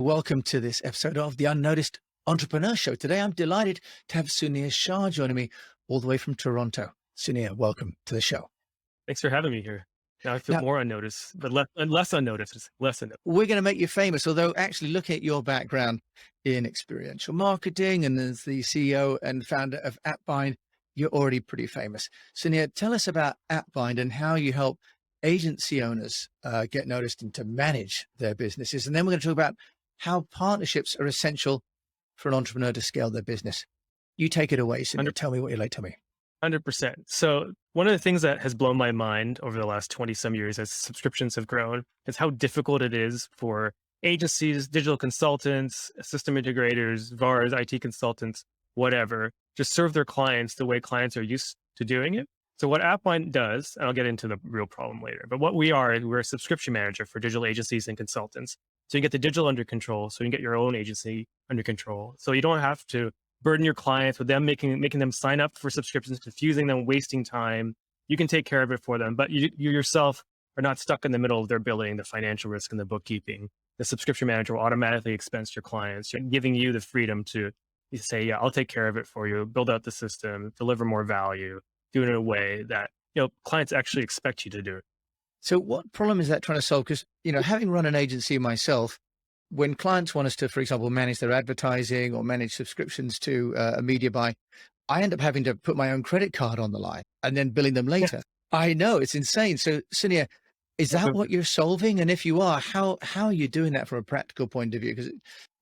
Welcome to this episode of the Unnoticed Entrepreneur Show. Today, I'm delighted to have Sunir Shah joining me all the way from Toronto. Sunir, welcome to the show. Thanks for having me here. Now I feel Now, more unnoticed, but less unnoticed, less unnoticed. we're going to make you famous, although actually looking at your background in experiential marketing and as the CEO and founder of AppBind, you're already pretty famous. Sunir, tell us about AppBind and how you help agency owners get noticed and to manage their businesses. And then we're going to talk about how partnerships are essential for an entrepreneur to scale their business. You take it away, Sunir. Tell me what you'd like to tell me. 100%. So one of the things that has blown my mind over the last 20 some years as subscriptions have grown is how difficult it is for agencies, digital consultants, system integrators, VARs, IT consultants, whatever, to serve their clients the way clients are used to doing it. So what AppBind does, and I'll get into the real problem later, but what we're a subscription manager for digital agencies and consultants. So you get the digital under control, so you can get your own agency under control. So you don't have to burden your clients with them making them sign up for subscriptions, confusing them, wasting time. You can take care of it for them, but you yourself are not stuck in the middle of their billing, the financial risk, and the bookkeeping. The subscription manager will automatically expense your clients, giving you the freedom to say, yeah, I'll take care of it for you, build out the system, deliver more value, do it in a way that clients actually expect you to do it. So what problem is that trying to solve? Because, having run an agency myself, when clients want us to, for example, manage their advertising or manage subscriptions to a media buy, I end up having to put my own credit card on the line and then billing them Yeah. later. I know, it's insane. So, Sunir, is that what you're solving? And if you are, how are you doing that from a practical point of view? Because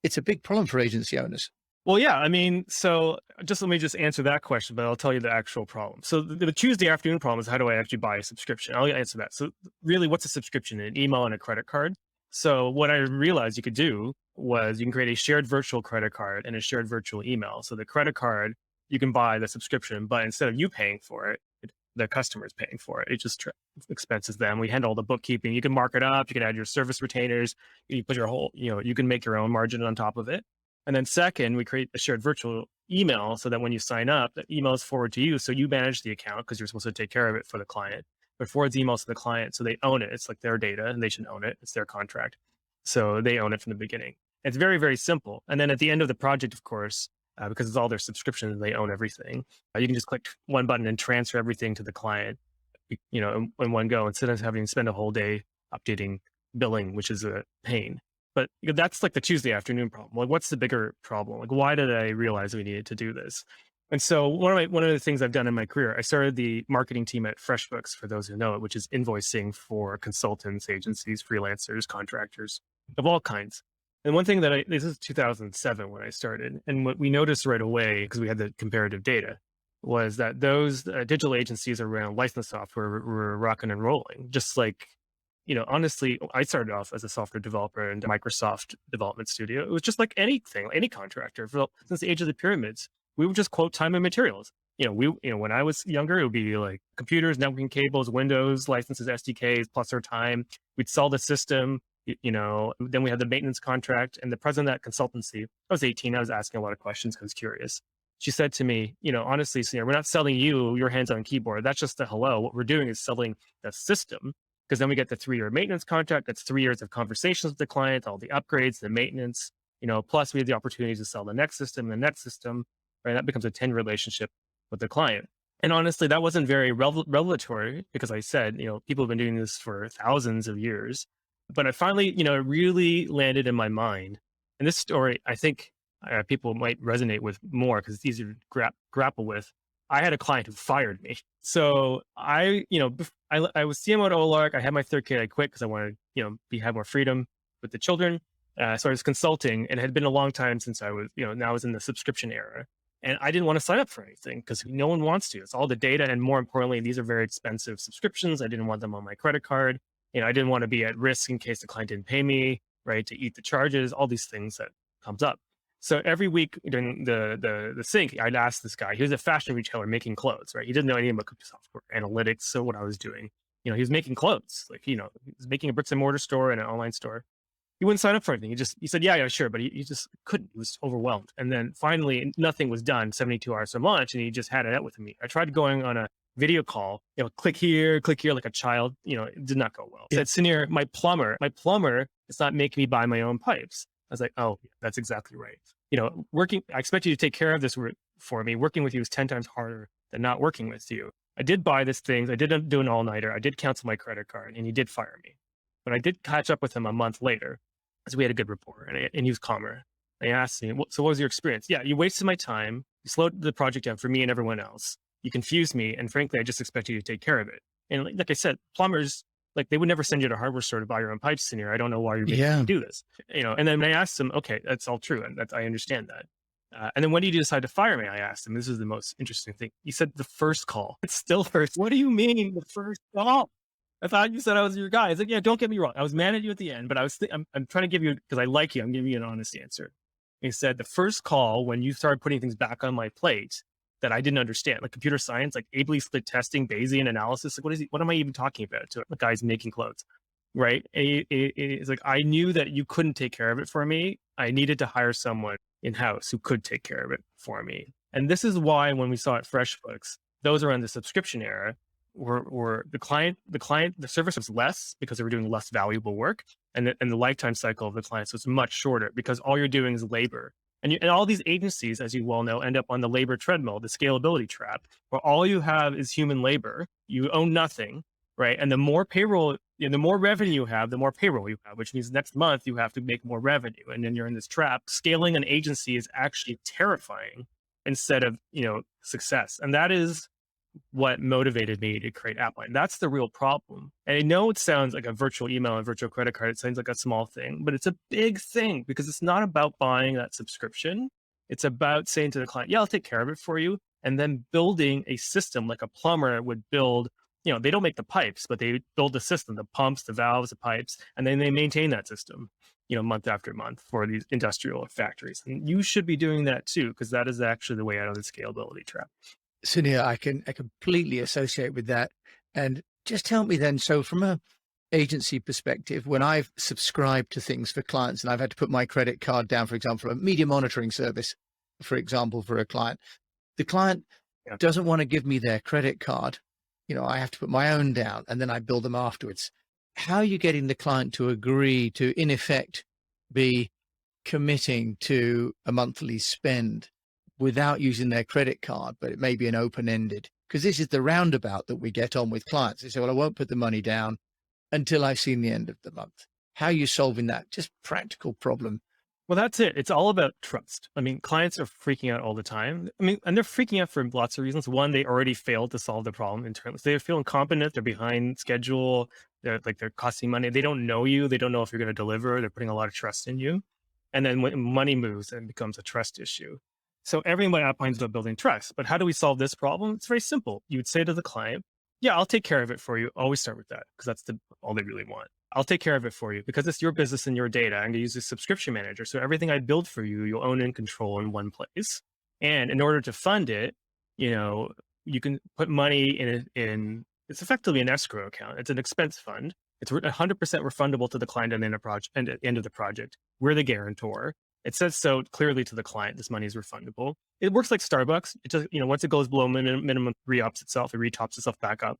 it's a big problem for agency owners. Well, yeah, so let me just answer that question, but I'll tell you the actual problem. So the Tuesday afternoon problem is, how do I actually buy a subscription? I'll answer that. So really, what's a subscription? An email and a credit card. So what I realized you could do was you can create a shared virtual credit card and a shared virtual email. So the credit card, you can buy the subscription, but instead of you paying for it, the customer is paying for it. It just expenses them. We handle all the bookkeeping. You can mark it up. You can add your service retainers. You put your whole, you can make your own margin on top of it. And then second, we create a shared virtual email so that when you sign up, the email is forwarded to you. So you manage the account because you're supposed to take care of it for the client, but forwards emails to the client. So they own it. It's like their data and they should own it. It's their contract. So they own it from the beginning. It's very, very simple. And then at the end of the project, of course, because it's all their subscriptions, they own everything. You can just click one button and transfer everything to the client, in one go, instead of having to spend a whole day updating billing, which is a pain. But that's like the Tuesday afternoon problem. Like, what's the bigger problem? Like, why did I realize we needed to do this? And so one of the things I've done in my career, I started the marketing team at FreshBooks, for those who know it, which is invoicing for consultants, agencies, freelancers, contractors of all kinds. And one thing this is 2007 when I started, and what we noticed right away, because we had the comparative data, was that those digital agencies around licensed software were rocking and rolling, just like, honestly, I started off as a software developer in Microsoft Development Studio. It was just like anything, any contractor. Since the age of the pyramids, we would just quote time and materials. When I was younger, it would be like computers, networking cables, Windows, licenses, SDKs, plus our time. We'd sell the system, then we had the maintenance contract. And the president of that consultancy, I was 18, I was asking a lot of questions because I was curious. She said to me, honestly, Sunir, we're not selling you your hands-on keyboard. That's just a hello. What we're doing is selling the system. Because then we get the 3-year maintenance contract. That's 3 years of conversations with the client, all the upgrades, the maintenance, plus we have the opportunity to sell the next system, right? That becomes a 10 relationship with the client. And honestly, that wasn't very revelatory because I said, people have been doing this for thousands of years. But I finally, it really landed in my mind. And this story, I think people might resonate with more because it's easier to grapple with. I had a client who fired me. So I was CMO at Olark. I had my third kid. I quit because I wanted, have more freedom with the children. So I was consulting, and it had been a long time since I was, now I was in the subscription era. And I didn't want to sign up for anything because no one wants to. It's all the data. And more importantly, these are very expensive subscriptions. I didn't want them on my credit card. I didn't want to be at risk in case the client didn't pay me, right? To eat the charges, all these things that comes up. So every week during the sync, I'd ask this guy. He was a fashion retailer making clothes, right? He didn't know anything about software analytics. So what I was doing, he was making clothes. Like, he was making a bricks and mortar store and an online store. He wouldn't sign up for anything. He said, yeah, sure. But he just couldn't. He was overwhelmed. And then finally, nothing was done, 72 hours from launch. And he just had it out with me. I tried going on a video call, click here, like a child, it did not go well. Yeah. Said, Sunir, my plumber is not making me buy my own pipes. was like, oh, that's exactly right. I expect you to take care of this for me. Working with you is 10 times harder than not working with you. I did buy this thing. I did do an all-nighter. I did cancel my credit card and he did fire me. But I did catch up with him a month later because we had a good rapport and he was calmer. They asked me, so what was your experience? Yeah, you wasted my time. You slowed the project down for me and everyone else. You confused me. And frankly, I just expect you to take care of it. And like I said, plumbers, like they would never send you to a hardware store to buy your own pipes in here. I don't know why you're making me Yeah. do this. And then I asked him, okay, that's all true. And I understand that. And then when did you decide to fire me? I asked him. This is the most interesting thing. He said the first call. It's still first. What do you mean the first call? I thought you said I was your guy. I was like, yeah, don't get me wrong. I was mad at you at the end, but I'm trying to give you, because I like you, I'm giving you an honest answer. He said the first call when you started putting things back on my plate that I didn't understand, like computer science, like ably split testing, Bayesian analysis. Like, what am I even talking about? To the guy's making clothes, right? And it's like, I knew that you couldn't take care of it for me. I needed to hire someone in-house who could take care of it for me. And this is why when we saw at FreshBooks, those are in the subscription era, were the service was less because they were doing less valuable work, and the lifetime cycle of the clients was much shorter because all you're doing is labor. And all these agencies, as you well know, end up on the labor treadmill, the scalability trap, where all you have is human labor. You own nothing, right? And the more payroll, the more revenue you have, the more payroll you have, which means next month you have to make more revenue. And then you're in this trap. Scaling an agency is actually terrifying instead of, success. And that is what motivated me to create AppBind. That's the real problem. And I know it sounds like a virtual email and virtual credit card. It sounds like a small thing, but it's a big thing because it's not about buying that subscription. It's about saying to the client, yeah, I'll take care of it for you. And then building a system like a plumber would build, they don't make the pipes, but they build the system, the pumps, the valves, the pipes, and then they maintain that system, month after month for these industrial factories. And you should be doing that too, because that is actually the way out of the scalability trap. Sunir, I completely associate with that. And just help me then. So from a agency perspective, when I've subscribed to things for clients and I've had to put my credit card down, for example, a media monitoring service, for example, for a client, the client Yeah. doesn't want to give me their credit card. I have to put my own down and then I bill them afterwards. How are you getting the client to agree to, in effect, be committing to a monthly spend without using their credit card, but it may be an open-ended? Because this is the roundabout that we get on with clients. They say, well, I won't put the money down until I've seen the end of the month. How are you solving that? Just practical problem. Well, that's it. It's all about trust. I mean, clients are freaking out all the time. I mean, and they're freaking out for lots of reasons. One, they already failed to solve the problem internally. So they feel incompetent. They're behind schedule. They're costing money. They don't know you. They don't know if you're going to deliver. They're putting a lot of trust in you. And then when money moves, it becomes a trust issue. So everyone at AppBind is about building trust. But how do we solve this problem? It's very simple. You would say to the client, yeah, I'll take care of it for you. Always start with that because that's all they really want. I'll take care of it for you because it's your business and your data. I'm going to use a subscription manager. So everything I build for you, you'll own and control in one place. And in order to fund it, you can put money in it's effectively an escrow account. It's an expense fund. It's 100% refundable to the client at the end of the project. We're the guarantor. It says so clearly to the client, this money is refundable. It works like Starbucks. It just, once it goes below minimum, re-ups itself, it retops itself back up.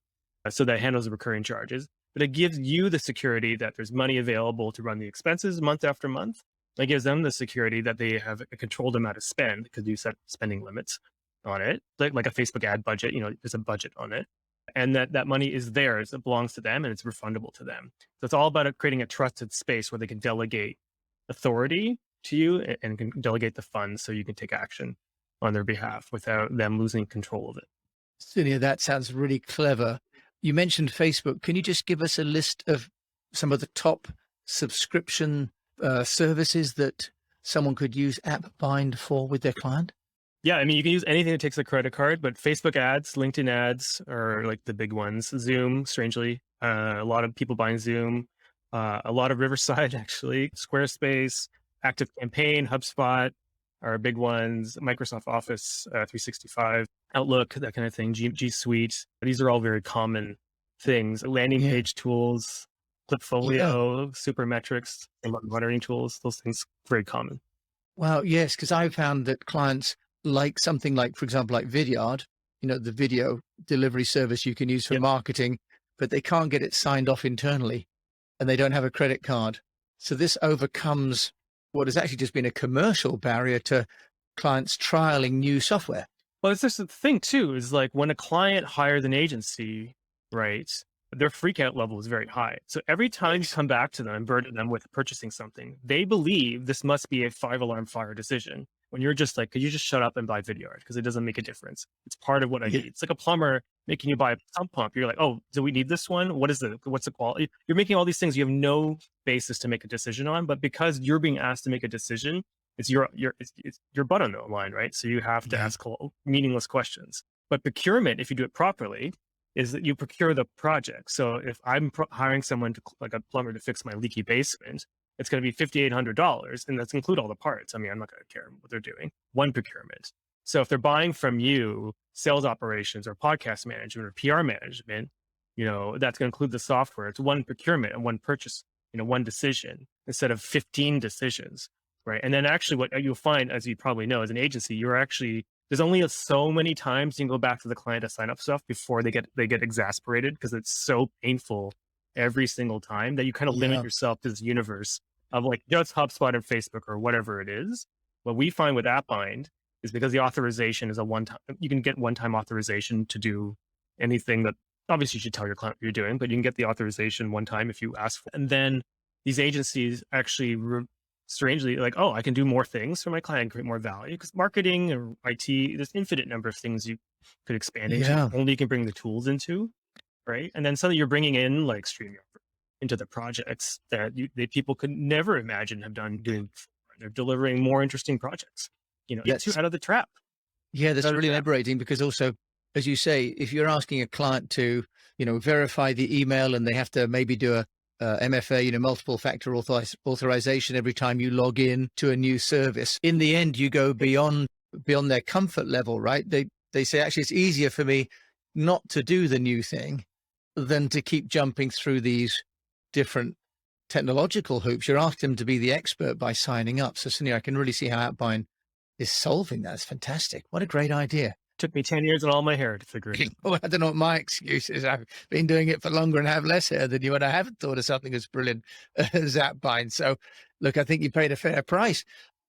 So that handles the recurring charges. But it gives you the security that there's money available to run the expenses month after month. It gives them the security that they have a controlled amount of spend because you set spending limits on it, like a Facebook ad budget, there's a budget on it. And that money is theirs, it belongs to them and it's refundable to them. So it's all about creating a trusted space where they can delegate authority to you and can delegate the funds so you can take action on their behalf without them losing control of it. Sonia, that sounds really clever. You mentioned Facebook. Can you just give us a list of some of the top subscription services that someone could use AppBind for with their client? Yeah, I mean, you can use anything that takes a credit card, but Facebook ads, LinkedIn ads are like the big ones. Zoom, strangely, a lot of people buying Zoom. A lot of Riverside, actually. Squarespace, ActiveCampaign, HubSpot are big ones. Microsoft Office 365, Outlook, that kind of thing. G Suite. These are all very common things. Landing page tools, Clipfolio, Supermetrics, and monitoring tools. Those things very common. Well, yes, because I found that clients like something like, for example, like Vidyard, the video delivery service you can use for marketing, but they can't get it signed off internally and they don't have a credit card. So this overcomes what has actually just been a commercial barrier to clients trialing new software. Well, it's just the thing too, is like when a client hires an agency, right? Their freak out level is very high. So every time you come back to them and burden them with purchasing something, they believe this must be a 5 alarm fire decision. When you're just like, could you just shut up and buy video art? Because it doesn't make a difference. It's part of what I Yeah. need. It's like a plumber making you buy a sump pump. You're like, oh, do we need this one? What's the quality? You're making all these things you have no basis to make a decision on, but because you're being asked to make a decision, it's it's your butt on the line, right? So you have to Yeah. ask meaningless questions. But procurement, if you do it properly, is that you procure the project. So if I'm hiring someone like a plumber to fix my leaky basement, it's going to be $5,800, and that's include all the parts. I mean, I'm not going to care what they're doing. One procurement. So if they're buying from you sales operations or podcast management or PR management, that's going to include the software. It's one procurement and one purchase, one decision instead of 15 decisions. Right. And then actually what you'll find, as you probably know, as an agency, there's only so many times you can go back to the client to sign up stuff before they get exasperated because it's so painful every single time that you kind of limit Yeah. yourself to this universe of like just HubSpot and Facebook or whatever it is. What we find with AppBind is because the authorization is a one-time, you can get one-time authorization to do anything that obviously you should tell your client what you're doing, but you can get the authorization one time if you ask for it. And then these agencies actually strangely like, oh, I can do more things for my client and create more value because marketing or IT, there's infinite number of things you could expand into. Yeah. Only you can bring the tools into, right? And then suddenly you're bringing in like StreamYard into the projects that people could never imagine doing before. They're delivering more interesting projects. Get you That's out of the trap. Yeah, that's Out of the really trap. liberating because also, as you say, if you're asking a client to, verify the email and they have to maybe do a MFA, multiple factor authorization every time you log in to a new service, in the end, you go beyond their comfort level, right? They say, actually, it's easier for me not to do the new thing than to keep jumping through these different technological hoops. You're asking them to be the expert by signing up. So, Sunir, I can really see how AppBind is solving that. It's fantastic. What a great idea. Took me 10 years and all my hair to figure it out. Well, I don't know what my excuse is. I've been doing it for longer and have less hair than you, and I haven't thought of something as brilliant as AppBind. So, look, I think you paid a fair price.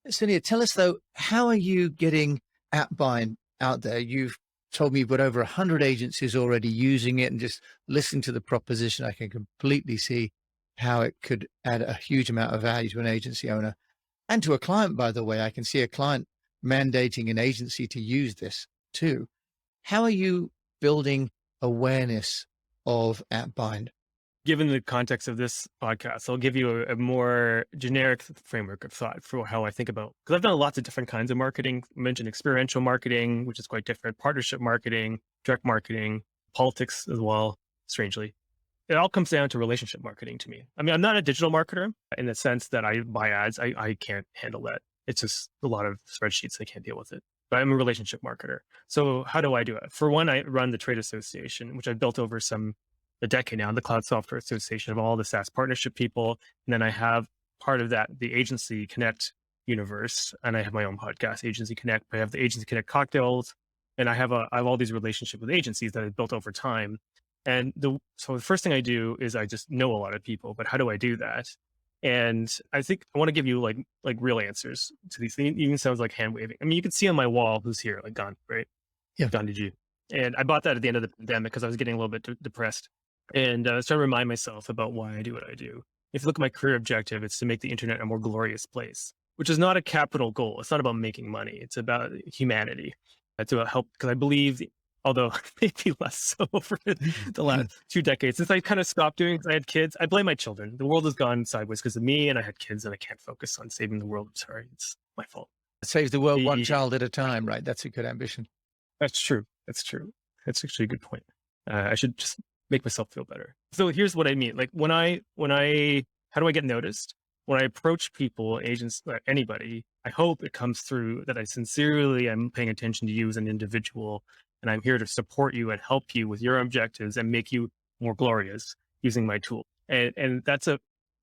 Sunir, tell us though, how are you getting AppBind out there? You've told me you've got over 100 agencies already using it, and just listening to the proposition, I can completely see how it could add a huge amount of value to an agency owner and to a client. By the way, I can see a client mandating an agency to use this too. How are you building awareness of AppBind? Given the context of this podcast, I'll give you a more generic framework of thought for how I think about, because I've done lots of different kinds of marketing. I mentioned experiential marketing, which is quite different, partnership marketing, direct marketing, politics as well, strangely. It all comes down to relationship marketing to me. I mean, I'm not a digital marketer in the sense that I buy ads. I can't handle that. It's just a lot of spreadsheets. I can't deal with it. But I'm a relationship marketer. So how do I do it? For one, I run the trade association, which I've built over a decade now, the Cloud Software Association of all the SaaS partnership people. And then I have part of that, the Agency Connect universe. And I have my own podcast, Agency Connect. I have the Agency Connect cocktails. And I have all these relationships with agencies that I've built over time. And so the first thing I do is I just know a lot of people, but how do I do that? And I think I want to give you like real answers to these things. It even sounds like hand waving. I mean, you can see on my wall who's here, like Gandhi, right? Yeah. Gandhi. And I bought that at the end of the pandemic because I was getting a little bit depressed. And I was trying to remind myself about why I do what I do. If you look at my career objective, it's to make the internet a more glorious place, which is not a capital goal. It's not about making money. It's about humanity. It's about help, because I believe, although maybe less so over the last 2 decades, since I kind of stopped doing, because I had kids. I blame my children. The world has gone sideways because of me, and I had kids, and I can't focus on saving the world. I'm sorry, it's my fault. Save the world one The- child at a time, right? That's a good ambition. That's true. That's true. That's actually a good point. I should just make myself feel better. So here's what I mean. Like how do I get noticed? When I approach people, agents, anybody, I hope it comes through that I sincerely am paying attention to you as an individual, and I'm here to support you and help you with your objectives and make you more glorious using my tool. And that's a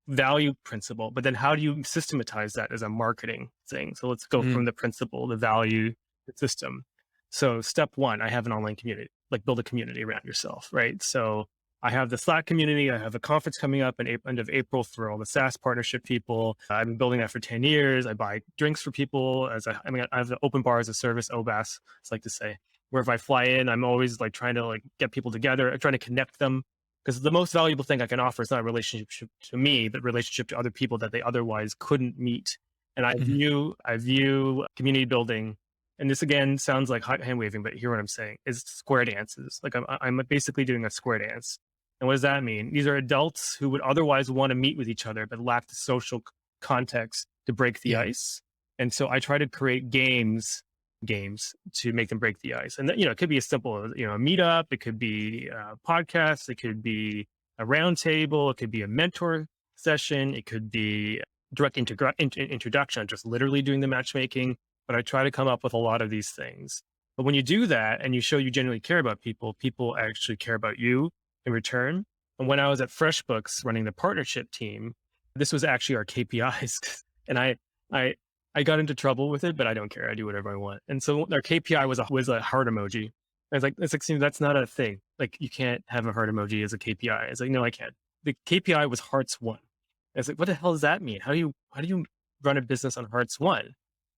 value principle. But then how do you systematize that as a marketing thing? So let's go from the principle, the value, the system. So step one, I have an online community, like build a community around yourself, right? So I have the Slack community. I have a conference coming up in end of April for all the SaaS partnership people. I've been building that for 10 years. I buy drinks for people I have the open bar as a service, OBAS, it's like to say, where if I fly in, I'm always like trying to like get people together, trying to connect them. Because the most valuable thing I can offer is not a relationship to me, but relationship to other people that they otherwise couldn't meet. And Mhm. I view community building, and this again sounds like hand waving, but hear what I'm saying, is square dances. Like I'm basically doing a square dance. And what does that mean? These are adults who would otherwise want to meet with each other, but lack the social context to break the Yeah. ice. And so I try to create games to make them break the ice. And it could be as simple as, a meetup. It could be a podcast. It could be a round table. It could be a mentor session. It could be direct introduction, just literally doing the matchmaking. But I try to come up with a lot of these things. But when you do that and you show you genuinely care about people, people actually care about you in return. And when I was at FreshBooks running the partnership team, this was actually our KPIs. And I I got into trouble with it, but I don't care. I do whatever I want. And so our KPI was a heart emoji. It's like, see, that's not a thing. Like you can't have a heart emoji as a KPI. It's like, no, I can't. The KPI was hearts won. It's like, what the hell does that mean? How do you run a business on hearts won?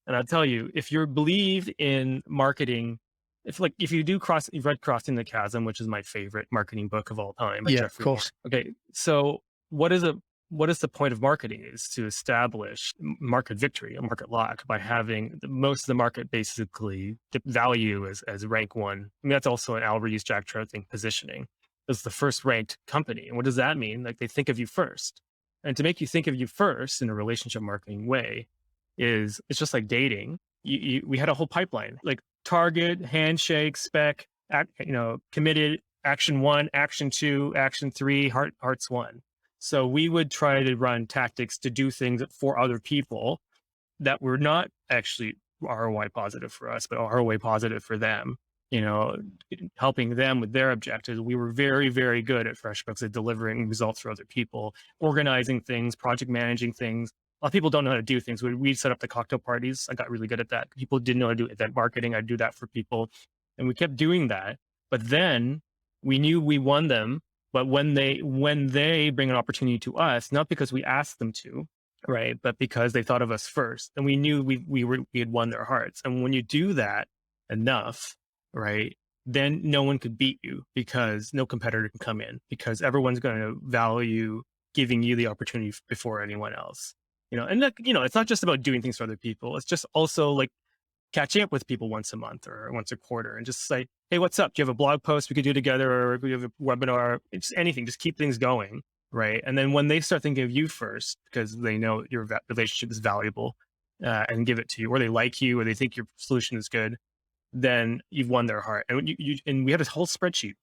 And I'll tell you, if you believe in marketing, if you do you've read Crossing the Chasm, which is my favorite marketing book of all time by Yeah, of Jeffrey Moore. course. Okay, so what is the point of marketing is to establish market victory, a market lock by having most of the market basically value as rank one. I mean, that's also an Al Rees, Jack Trout thing, positioning as the first ranked company. And what does that mean? Like they think of you first. And to make you think of you first in a relationship marketing way it's just like dating. We had a whole pipeline, like target, handshake, spec, committed, action one, action two, action three, hearts one. So we would try to run tactics to do things for other people that were not actually ROI positive for us, but ROI positive for them, you know, helping them with their objectives. We were very, very good at FreshBooks at delivering results for other people, organizing things, project managing things. A lot of people don't know how to do things. We set up the cocktail parties. I got really good at that. People didn't know how to do event marketing. I'd do that for people. And we kept doing that. But then we knew we won them. But when they bring an opportunity to us, not because we asked them to, right, but because they thought of us first, and we knew we had won their hearts. And when you do that enough, right, then no one could beat you because no competitor can come in because everyone's going to value giving you the opportunity before anyone else. And that, it's not just about doing things for other people. It's just also like catching up with people once a month or once a quarter and just say, hey, what's up? Do you have a blog post we could do together, or we have a webinar? It's anything, just keep things going. Right. And then when they start thinking of you first, because they know your relationship is valuable and give it to you, or they like you, or they think your solution is good, then you've won their heart. And and we had a whole spreadsheet.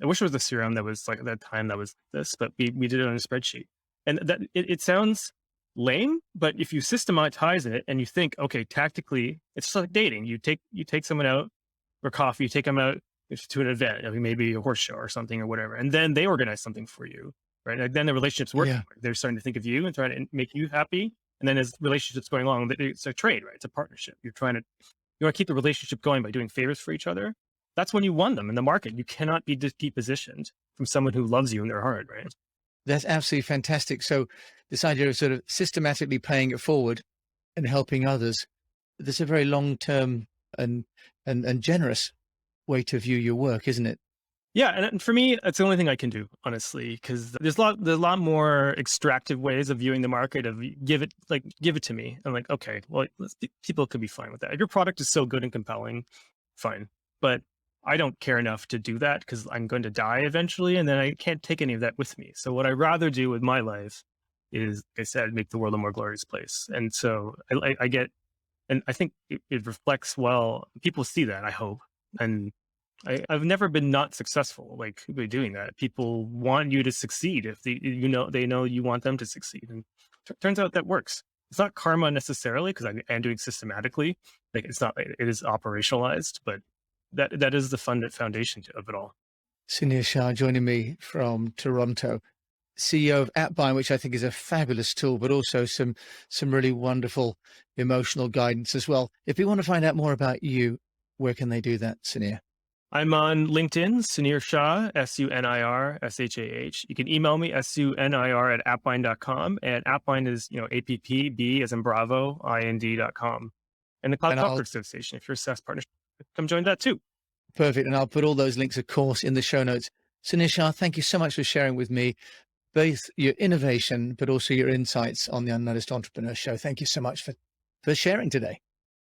I wish it was a CRM that was like at that time that was this, but we did it on a spreadsheet. And that it sounds lame, but if you systematize it and you think, okay, tactically, it's just like dating. You take someone out for coffee, you take them out to an event, maybe a horse show or something or whatever, and then they organize something for you, right? Like then the relationship's working. Yeah. They're starting to think of you and trying to make you happy. And then as relationships going along, it's a trade, right? It's a partnership. You want to keep the relationship going by doing favors for each other. That's when you won them in the market. You cannot be depositioned from someone who loves you in their heart, right? That's absolutely fantastic. So this idea of sort of systematically paying it forward and helping others, that's a very long-term and generous way to view your work, isn't it? Yeah, and for me, it's the only thing I can do, honestly, because there's a lot more extractive ways of viewing the market. Of give it to me. I'm like, okay, well, people could be fine with that. If your product is so good and compelling, fine. But I don't care enough to do that because I'm going to die eventually, and then I can't take any of that with me. So what I rather do with my life is, like I said, make the world a more glorious place. And so I get, and I think it reflects well. People see that, I hope, and I've never been not successful like by doing that. People want you to succeed if they know you want them to succeed, and turns out that works. It's not karma necessarily because I am doing systematically. Like it's not. It is operationalized, but that is the foundation of it all. Sunir Shah joining me from Toronto, CEO of AppBind, which I think is a fabulous tool, but also some really wonderful emotional guidance as well. If we want to find out more about you, where can they do that, Sunir? I'm on LinkedIn, Sunir Shah, SUNIRSHAH. You can email me, SUNIR at appbind.com. And AppBind is, APPB as in Bravo, IND.com. And the Cloud And Software I'll Association, if you're a SaaS partnership, come join that too. perfect. And I'll put all those links, of course, in the show notes. Sunir Shah, thank you so much for sharing with me both your innovation, but also your insights on the Unnoticed Entrepreneur Show. Thank you so much for sharing today.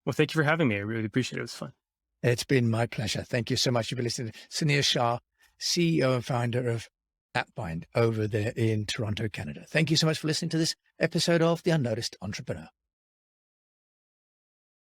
Well, thank you for having me. I really appreciate it. It was fun. It's been my pleasure. Thank you so much. You've been listening to Sunir Shah, CEO and founder of AppBind over there in Toronto, Canada. Thank you so much for listening to this episode of The Unnoticed Entrepreneur.